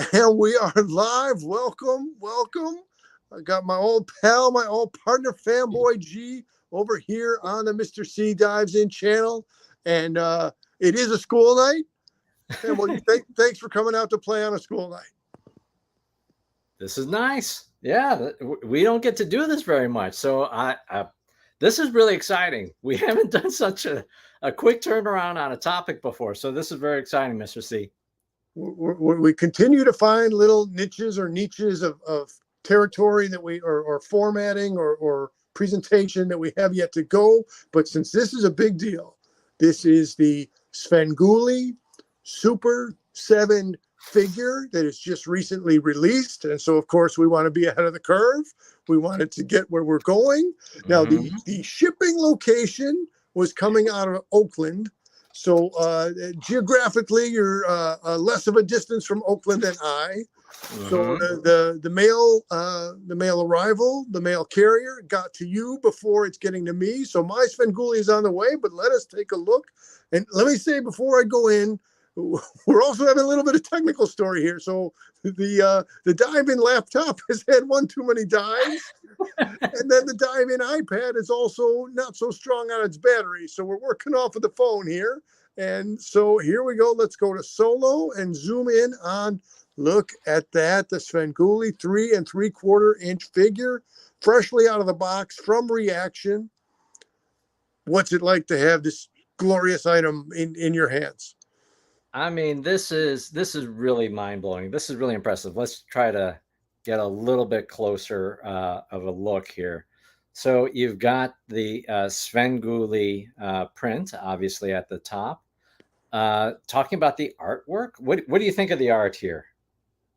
And we are live. Welcome, welcome. I got my old pal, my old partner, Fanboy G, over here on the Mr. C Dives In channel. And it is a school night. Fanboy G, thanks for coming out to play on a school night. This is nice. Yeah, we don't get to do this very much. So this is really exciting. We haven't done such a quick turnaround on a topic before. So this is very exciting, Mr. C. We continue to find little niches of territory that or formatting or presentation that we have yet to go. But since this is a big deal, this is the Svengoolie Super 7 figure that is just recently released. And so, of course, we want to be ahead of the curve. We wanted to get where we're going. Now, the shipping location was coming out of Oakland. So geographically, you're less of a distance from Oakland than I. So the mail arrival, the mail carrier got to you before it's getting to me. So my Svengoolie is on the way, but let us take a look. And let me say before I go in, we're also having a little bit of technical story here. So the dive-in laptop has had one too many dives. And then the dive-in iPad is also not so strong on its battery. So we're working off of the phone here. And so here we go. Let's go to solo and zoom in on, look at that, the Svengoolie 3 3/4 inch figure, freshly out of the box from Reaction. What's it like to have this glorious item in your hands? I mean, this is really mind-blowing. This is really impressive. Let's try to get a little bit closer of a look here. So you've got the Svengoolie print, obviously, at the top. Talking about the artwork, what do you think of the art here?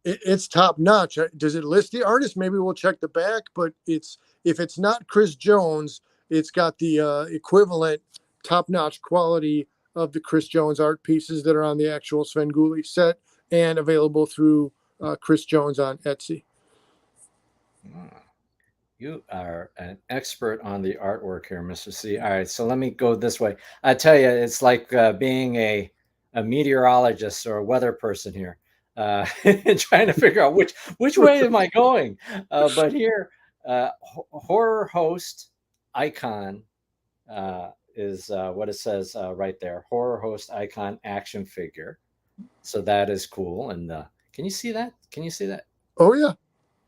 It's top notch. Does it list the artist? Maybe we'll check the back, but if it's not Chris Jones, it's got the equivalent top notch quality of the Chris Jones art pieces that are on the actual Svengoolie set and available through Chris Jones on Etsy. You are an expert on the artwork here, Mr. C. All right, so let me go this way. I tell you, it's like being a meteorologist or a weather person here, trying to figure out which way am I going. But here, horror host icon is what it says right there. Horror host icon action figure. So that is cool. And can you see that? Can you see that? Oh yeah.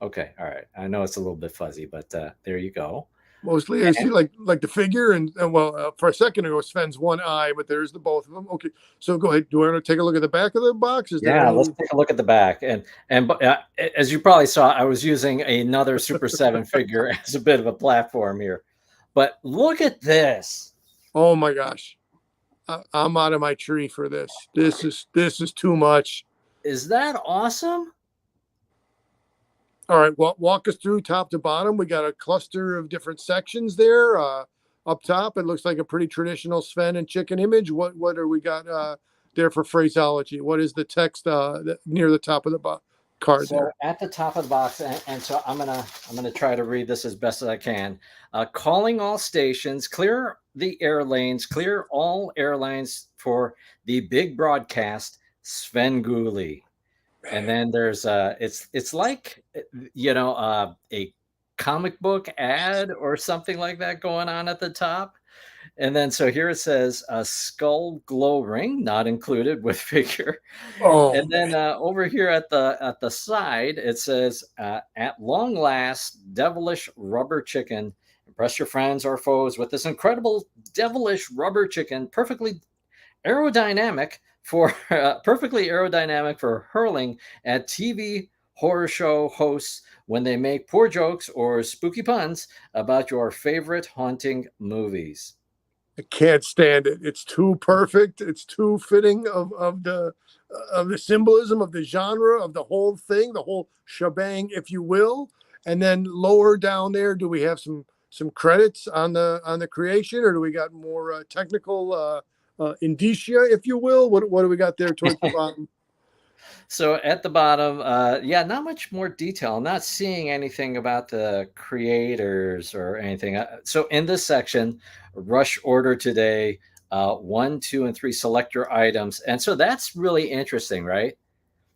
Okay, all right. I know it's a little bit fuzzy, but there you go. Mostly I see like the figure and well, for a second ago, Sven's one eye, but there's the both of them. Okay, so go ahead. Do you want to take a look at the back of the box? Is there Yeah, any... let's take a look at the back. And as you probably saw, I was using another Super 7 figure as a bit of a platform here. But look at this. Oh my gosh. I'm out of my tree for this. This is too much. Is that awesome? All right, well, walk us through top to bottom. We got a cluster of different sections there. Up top, it looks like a pretty traditional Sven and chicken image. What are we got there for phraseology? What is the text near the top of the card So there? at the top of the box, and so I'm gonna try to read this as best as I can. Calling all stations, clear the air lanes, clear all airlines for the big broadcast, Svengoolie. And then there's it's like a comic book ad or something like that going on at the top. And then so here it says a skull glow ring not included with figure. Oh, And then over here at the side it says at long last devilish rubber chicken, impress your friends or foes with this incredible devilish rubber chicken, aerodynamic perfectly aerodynamic for hurling at TV horror show hosts when they make poor jokes or spooky puns about your favorite haunting movies. I can't stand it. It's too perfect. It's too fitting of the symbolism of the genre of the whole thing, the whole shebang, if you will. And then lower down there, do we have some credits on the creation, or do we got more technical indicia, if you will? What do we got there towards the bottom? So at the bottom, yeah, not much more detail. I'm not seeing anything about the creators or anything. So in this section, rush order today, 1, 2, and 3, select your items. And so that's really interesting, right?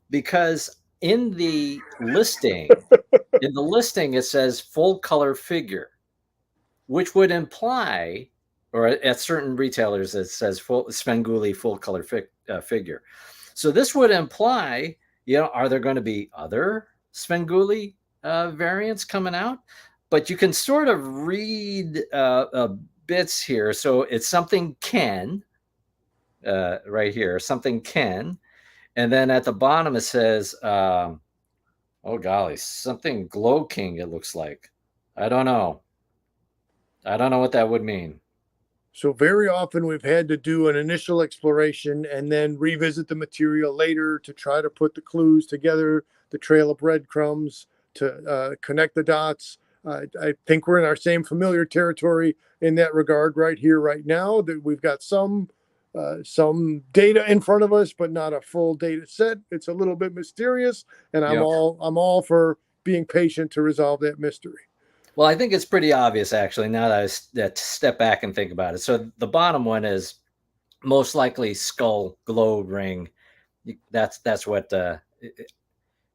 Because in the listing, it says full color figure, which would imply, or at certain retailers, it says full Svengoolie full color figure. So this would imply, are there going to be other Svengoolie variants coming out? But you can sort of read bits here. So it's something Ken, right here, something Ken. And then at the bottom it says, oh golly, something Glow King, it looks like. I don't know. I don't know what that would mean. So very often we've had to do an initial exploration and then revisit the material later to try to put the clues together, the trail of breadcrumbs, to connect the dots. I think we're in our same familiar territory in that regard right here, right now, that we've got some data in front of us, but not a full data set. It's a little bit mysterious, and I'm Yep. all for being patient to resolve that mystery. Well, I think it's pretty obvious, actually, now that I step back and think about it. So the bottom one is most likely skull glow ring. That's what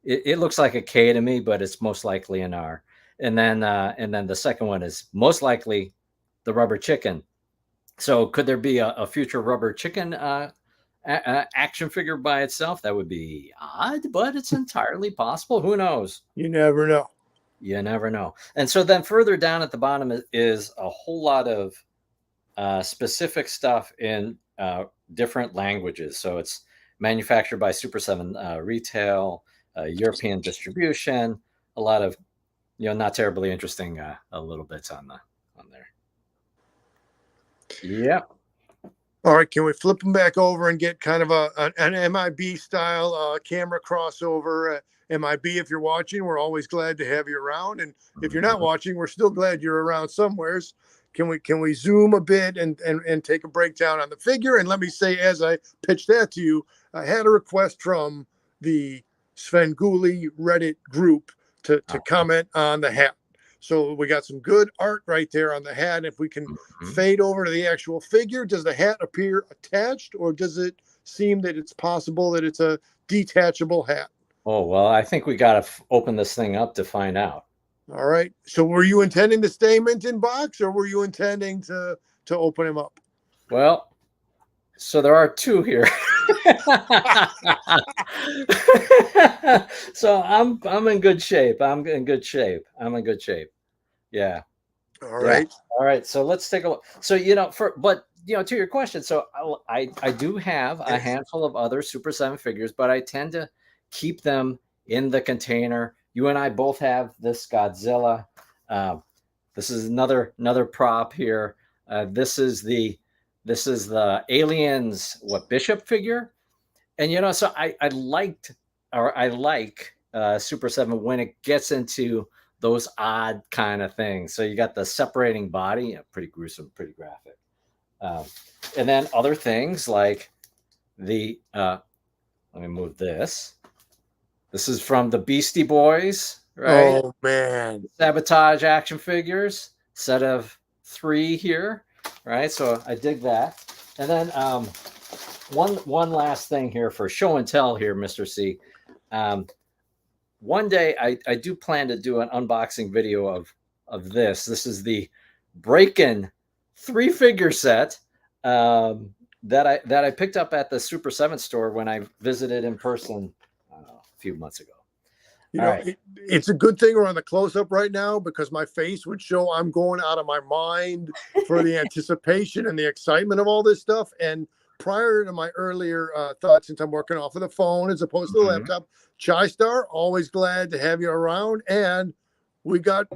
it looks like a K to me, but it's most likely an R. And then the second one is most likely the rubber chicken. So could there be a future rubber chicken action figure by itself? That would be odd, but it's entirely possible. Who knows? You never know. You never know. And so then further down at the bottom is a whole lot of specific stuff in different languages. So it's manufactured by Super7 retail, European distribution, a lot of, not terribly interesting little bits on there. Yep. All right, can we flip them back over and get kind of an MIB style camera crossover? MIB, if you're watching, we're always glad to have you around, and if you're not watching, we're still glad you're around somewheres. Can we zoom a bit and take a breakdown on the figure? And let me say, as I pitched that to you, I had a request from the Svengoolie Reddit group to comment on the hat. So we got some good art right there on the hat. If we can fade over to the actual figure, does the hat appear attached, or does it seem that it's possible that it's a detachable hat? Oh, well, I think we got to open this thing up to find out. All right. So were you intending to stay mint in box, or were you intending to open him up? Well, so there are two here. So I'm in good shape. I'm in good shape. Yeah. All right. Yeah. All right. So let's take a look. So, to your question, so I do have a handful of other Super 7 figures, but I tend to keep them in the container. You and I both have this Godzilla. This is another prop here. This is the Aliens Bishop figure, and so I like Super 7 when it gets into those odd kind of things. So you got the separating body, pretty gruesome, pretty graphic, and then other things like the let me move this. This is from the Beastie Boys, right? Oh man, Sabotage action figures, set of 3 here, right? So I dig that. And then one last thing here for show and tell here, Mr. C. One day I do plan to do an unboxing video of this. This is the Breakin' 3-figure set that I picked up at the Super 7 store when I visited in person a few months ago. It's a good thing we're on the close-up right now, because my face would show I'm going out of my mind for the anticipation and the excitement of all this stuff. And prior to my earlier thoughts, since I'm working off of the phone as opposed to the laptop, Chai Star, always glad to have you around. And we got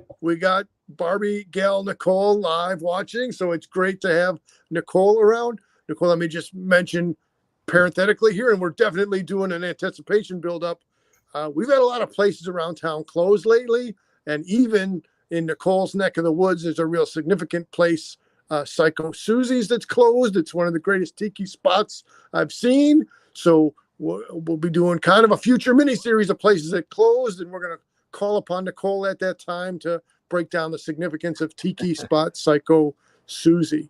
Barbie gal Nicole live watching, so it's great to have Nicole around. Nicole, let me just mention parenthetically here, and we're definitely doing an anticipation build-up. We've had a lot of places around town closed lately, and even in Nicole's neck of the woods, there's a real significant place, Psycho Susie's, that's closed. It's one of the greatest tiki spots I've seen. So we'll be doing kind of a future mini-series of places that closed, and we're going to call upon Nicole at that time to break down the significance of tiki spot Psycho Susie.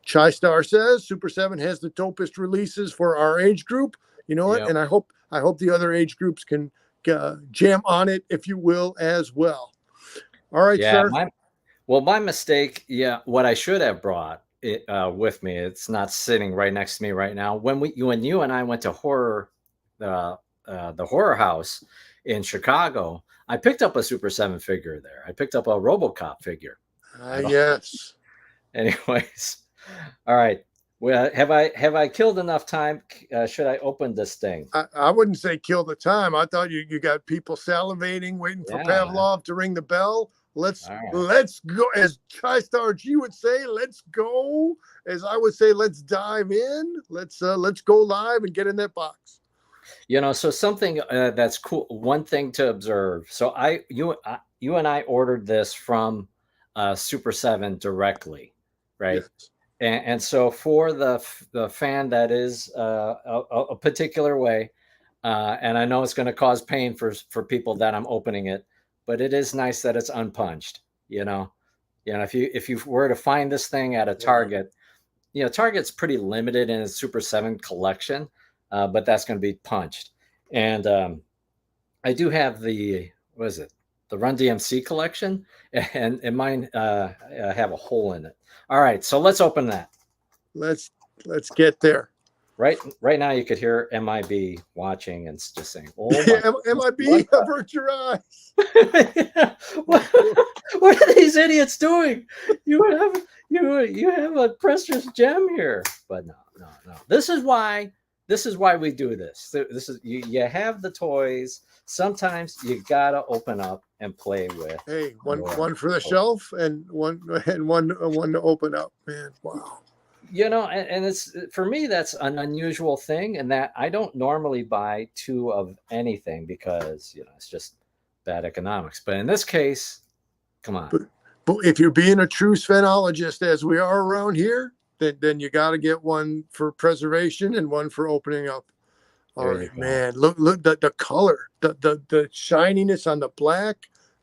Chai Star says Super 7 has the dopest releases for our age group. You know what? Yep. And I hope the other age groups can jam on it, if you will, as well. All right, Yeah. sir. My mistake. Yeah. What I should have brought it with me. It's not sitting right next to me right now. When you and I went to uh, the horror house in Chicago, I picked up a Super 7 figure there. I picked up a RoboCop figure. I don't. Yes. Anyways, all right. Well, have I killed enough time? Should I open this thing? I wouldn't say kill the time. I thought you got people salivating, waiting for Yeah. Pavlov to ring the bell. All right. Let's go. As TriStar G would say, let's go. As I would say, let's dive in. Let's go live and get in that box. So something that's cool. One thing to observe. So you and I ordered this from Super 7 directly, right? Yes. And so for the fan that is a particular way, and I know it's going to cause pain for people that I'm opening it, but it is nice that it's unpunched. You know, if you were to find this thing at a Yeah. Target, Target's pretty limited in its Super 7 collection, but that's going to be punched. And I do have what is it? The Run DMC collection, and mine have a hole in it. All right, so let's open that. Let's get there. Right now, you could hear MIB watching and just saying, "Oh my, MIB, avert your eyes." what, what are these idiots doing? You have a precious gem here." But no, no, no. This is why we do this. This is you have the toys. Sometimes you gotta open up and play with. Hey, one for the shelf and one to open up. Man, wow. And it's, for me, that's an unusual thing, and that I don't normally buy two of anything because it's just bad economics. But in this case, come on. But if you're being a true Svenologist, as we are around here, then you got to get one for preservation and one for opening up. All right, man. Look the color, the shininess on the black,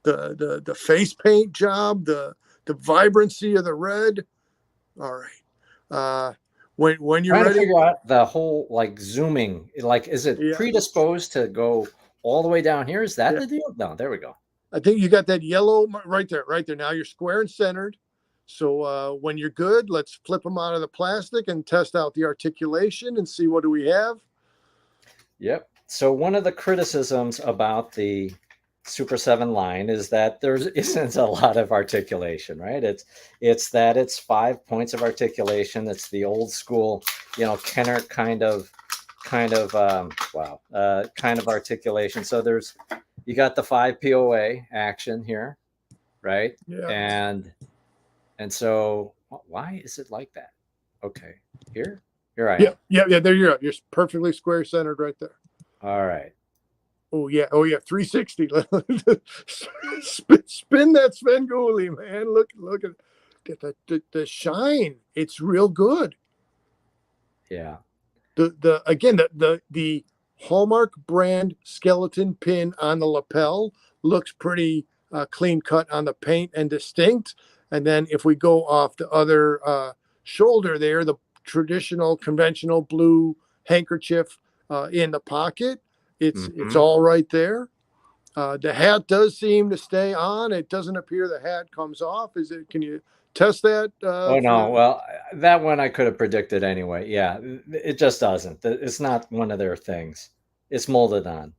the face paint job, the vibrancy of the red. All right. When you're Trying ready, to figure out the whole zooming. Is it predisposed to go all the way down here? Is that the deal? No, there we go. I think you got that yellow right there. Now you're square and centered. So when you're good, let's flip them out of the plastic and test out the articulation and see what do we have. Yep. So one of the criticisms about the Super 7 line is that there isn't a lot of articulation, right? It's that it's 5 points of articulation. It's the old school, Kenner kind of articulation. So you got the 5 POA action here, right? Yeah. And so why is it like that? Okay, here I am. Yeah. There you're perfectly square centered right there. All right. Oh yeah. 360. Spin that Svengoolie, man. Look at the shine. It's real good. Yeah. The Hallmark brand skeleton pin on the lapel looks pretty clean cut on the paint and distinct. And then if we go off the other shoulder there, the traditional conventional blue handkerchief in the pocket, it's all right there. The hat does seem to stay on. It doesn't appear the hat comes off. Can you test that? Oh no, well, that one I could have predicted anyway. Yeah, it just doesn't. It's not one of their things. It's molded on.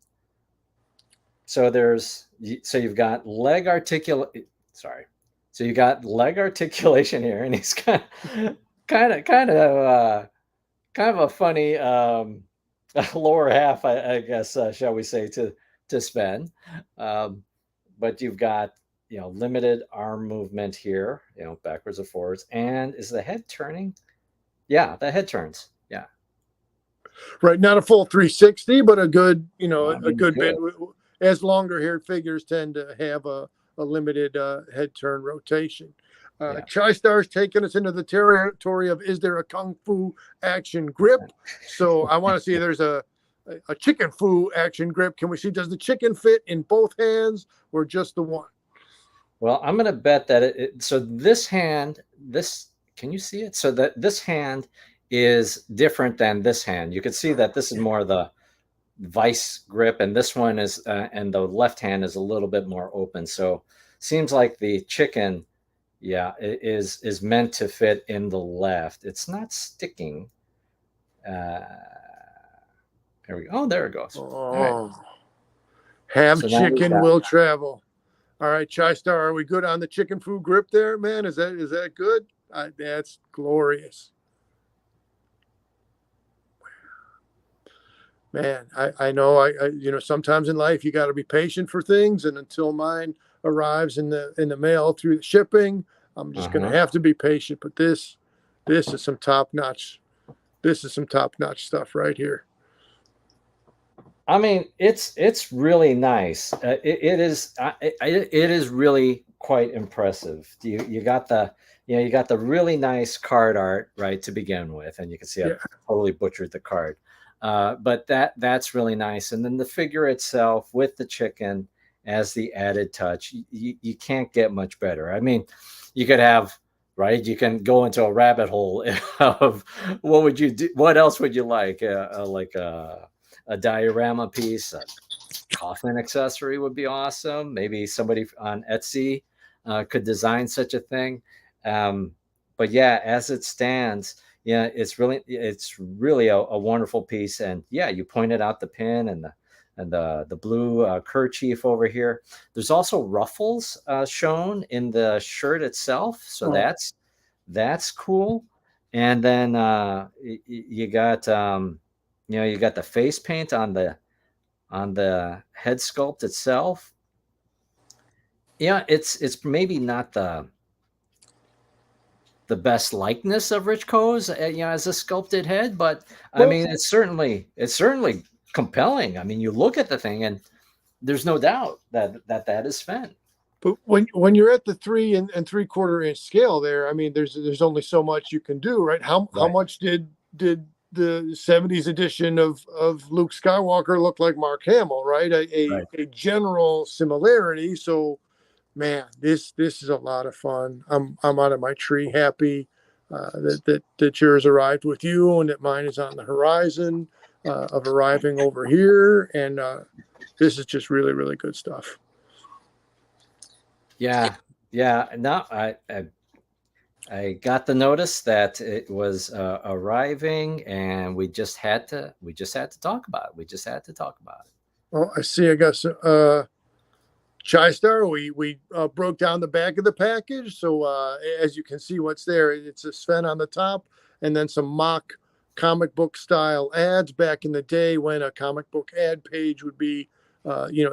So you've got leg articulation. Sorry. So you got leg articulation here, and he's kind of a funny lower half, I guess, shall we say, to Sven. But you've got limited arm movement here, backwards and forwards. And is the head turning? Yeah, the head turns. Yeah. Right, not a full 360, but a good, a good bit. As longer haired figures tend to have a limited head turn rotation. TriStar's taking us into the territory of, is there a Kung Fu action grip? So I want to see there's a chicken fu action grip. Can we see, does the chicken fit in both hands or just the one? Well, I'm going to bet that so this hand, can you see it? So that this hand is different than this hand. You can see that this is more the vice grip, and this one is, and the left hand is a little bit more open. So seems like the chicken, yeah, is meant to fit in the left. It's not sticking. There we go. Oh, there it goes. All right. Oh, have So now we've chicken got, will travel. All right, Chai Star, are we good on the chicken food grip there, man? Is that good? That's glorious. Man, I know sometimes in life you got to be patient for things, and until mine arrives in the mail through the shipping, I'm just going to have to be patient. But this is some top notch. This is some top notch stuff right here. I mean, it's really nice. It is really quite impressive. You got the, you got the really nice card art right to begin with, and you can see I Yeah. totally butchered the card. But that's really nice. And then the figure itself with the chicken as the added touch, you can't get much better. I mean, you could have, right, you can go into a rabbit hole of what would you do? What else would you like? Like a diorama piece, a coffin accessory would be awesome. Maybe somebody on Etsy could design such a thing. But yeah, as it stands, yeah, it's really a wonderful piece. And yeah, you pointed out the pin and the blue kerchief over here. There's also ruffles shown in the shirt itself, so that's cool. And then you got you got the face paint on the head sculpt itself. Yeah, it's maybe not the best likeness of Rich Coe's, as a sculpted head, but I mean, it's certainly compelling. I mean, you look at the thing, and there's no doubt that is Sven. But when you're at the 3 and 3/4 inch scale there, I mean, there's only so much you can do, right? How Right. much did the 70s edition of Luke Skywalker look like Mark Hamill, right? Right. A general similarity. So, man, this is a lot of fun. I'm out of my tree happy that yours arrived with you and that mine is on the horizon of arriving over here. And this is just really, really good stuff. Yeah. Yeah. No, I got the notice that it was arriving, and we just had to talk about it. We just had to talk about it. Oh, I see. I got some Chai Star. We broke down the back of the package, so as you can see, what's there? It's a Sven on the top, and then some mock comic book style ads. Back in the day, when a comic book ad page would be,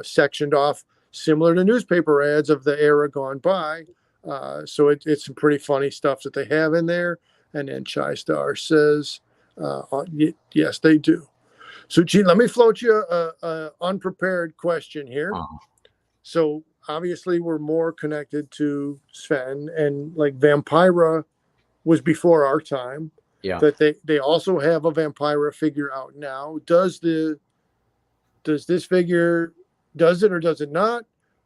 sectioned off, similar to newspaper ads of the era gone by. So it's some pretty funny stuff that they have in there. And then Chai Star says, yes, they do. So, Gene, let me float you a unprepared question here. Oh, So, obviously, we're more connected to Sven, and like Vampira was before our time. yeah. But they also have a Vampira figure out now. Does this figure, does it or does it not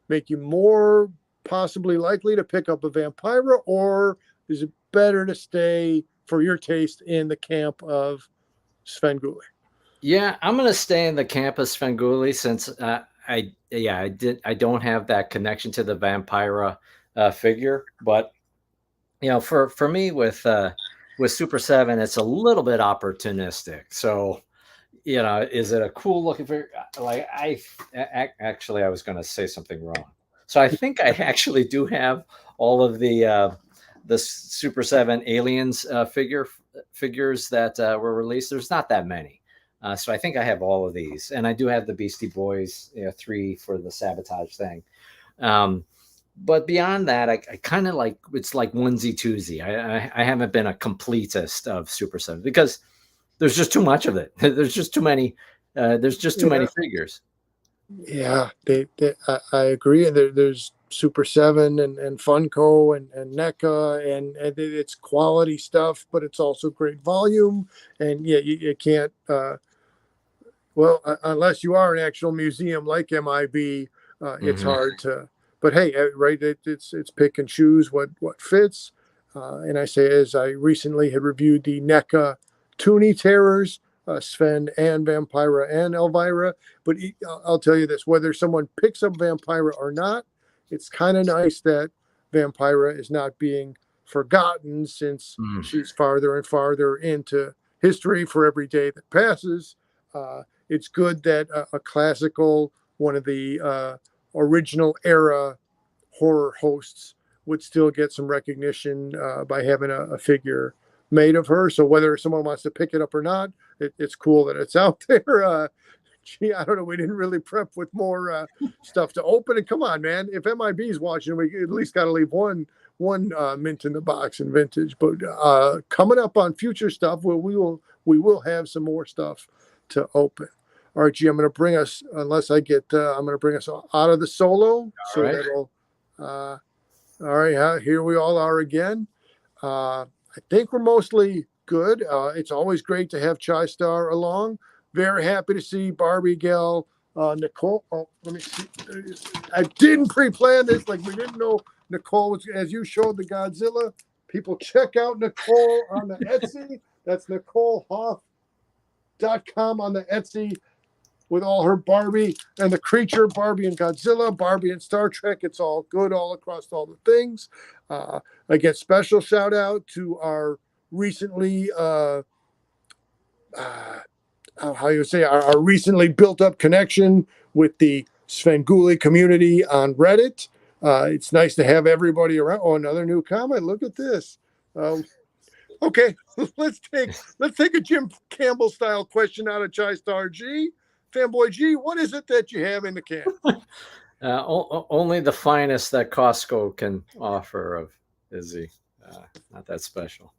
make you more possibly likely to pick up a Vampira, or is it better to stay for your taste in the camp of Svengoolie? Yeah, I'm gonna stay in the campus Svengoolie since I don't have that connection to the Vampira figure, but for me with Super 7, it's a little bit opportunistic. So is it a cool looking figure? Like actually, I was going to say something wrong. So I think I actually do have all of the Super 7 aliens figures that were released. There's not that many. So I think I have all of these, and I do have the Beastie Boys 3 for the sabotage thing. But beyond that, I kind of like, it's like onesie twosie. I haven't been a completist of Super 7 because there's just too much of it. There's just too many. There's just too many figures. Yeah, I agree. There's Super 7 and Funko and NECA, and it's quality stuff, but it's also great volume. And yeah, you can't. Well, unless you are an actual museum like MIB, it's hard to. But hey, right? It's pick and choose what fits. And I say, as I recently had reviewed the NECA Toonie Terrors, Sven and Vampira and Elvira. But I'll tell you this, whether someone picks up Vampira or not, it's kind of nice that Vampira is not being forgotten, since she's farther and farther into history for every day that passes. It's good that a classical, one of the original era horror hosts would still get some recognition by having a figure made of her. So whether someone wants to pick it up or not, it's cool that it's out there. Gee, I don't know. We didn't really prep with more stuff to open. And come on, man, if MIB's watching, we at least got to leave one mint in the box and vintage. But coming up on future stuff, we will have some more stuff to open. All right, G, I'm going to bring us, unless I get, I'm going to bring us out of the solo. So right. that'll, all right, here we all are again. I think we're mostly good. It's always great to have Chai Star along. Very happy to see Barbie Gal, Nicole. Oh, let me see. I didn't pre-plan this. Like, we didn't know Nicole was, as you showed the Godzilla. People check out Nicole on the Etsy. That's NicoleHoff.com on the Etsy, with all her Barbie and the creature, Barbie and Godzilla, Barbie and Star Trek. It's all good all across all the things. Again, special shout out to our recently, how you say, our recently built up connection with the Svengoolie community on Reddit. It's nice to have everybody around. Oh, another new comment. Look at this. Okay, let's take a Jim Campbell style question out of Chai Star G. Fanboy G, what is it that you have in the can? Only the finest that Costco can offer of Izzy. Not that special.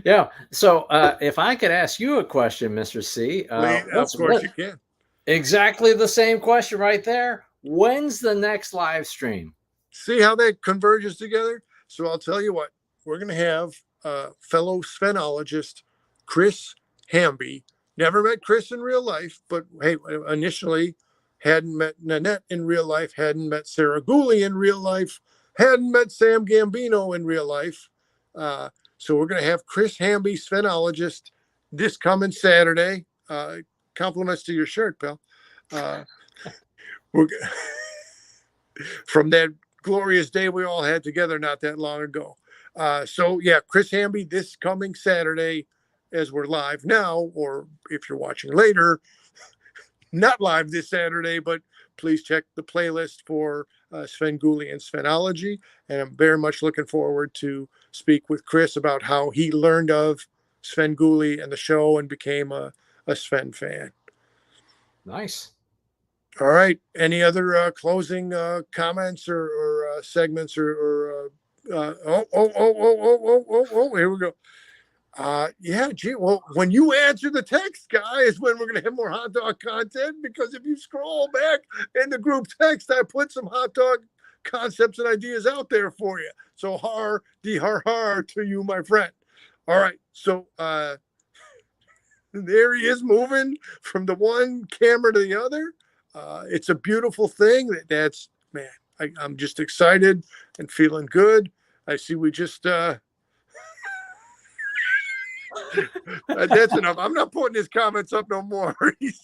Yeah. So if I could ask you a question, Mr. C. Of course you can. Exactly the same question right there. When's the next live stream? See how that converges together? So I'll tell you what, we're going to have fellow Svenologist Chris Hamby. Never met Chris in real life, but hey, initially hadn't met Nanette in real life, hadn't met Sarah Gooley in real life, hadn't met Sam Gambino in real life. So we're going to have Chris Hamby, Svenologist, this coming Saturday. Compliments to your shirt, pal. We're from that glorious day we all had together not that long ago. So yeah, Chris Hamby this coming Saturday, as we're live now, or if you're watching later, not live this Saturday, but please check the playlist for Svengoolie and Svenology. And I'm very much looking forward to speak with Chris about how he learned of Svengoolie and the show and became a Sven fan. Nice. All right. Any other closing comments or segments or here we go. Yeah, gee, well, when you answer the text, guys, when we're going to have more hot dog content, because if you scroll back in the group text, I put some hot dog concepts and ideas out there for you. So har to you, my friend. All right. So there he is, moving from the one camera to the other. It's a beautiful thing. That's, man, I'm just excited and feeling good. I see we just that's enough. I'm not putting his comments up no more. He's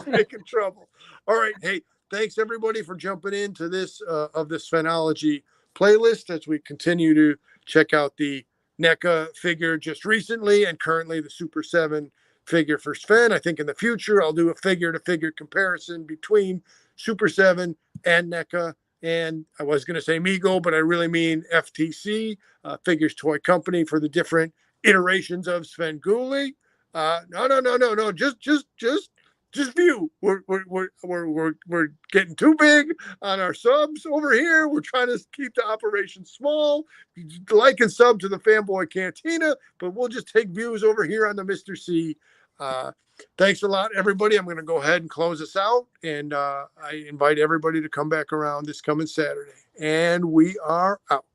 making trouble. All right. Hey, thanks everybody for jumping into this of the Svenology playlist as we continue to check out the NECA figure just recently and currently the Super 7 figure for Sven. I think in the future I'll do a figure to figure comparison between Super 7 and NECA. And I was going to say Mego, but I really mean FTC, Figures Toy Company, for the different iterations of Svengoolie. No. Just view. We're getting too big on our subs over here. We're trying to keep the operation small. Like and sub to the Fanboy Cantina, but we'll just take views over here on the Mr. C. Thanks a lot, everybody. I'm going to go ahead and close this out, and I invite everybody to come back around this coming Saturday. And we are out.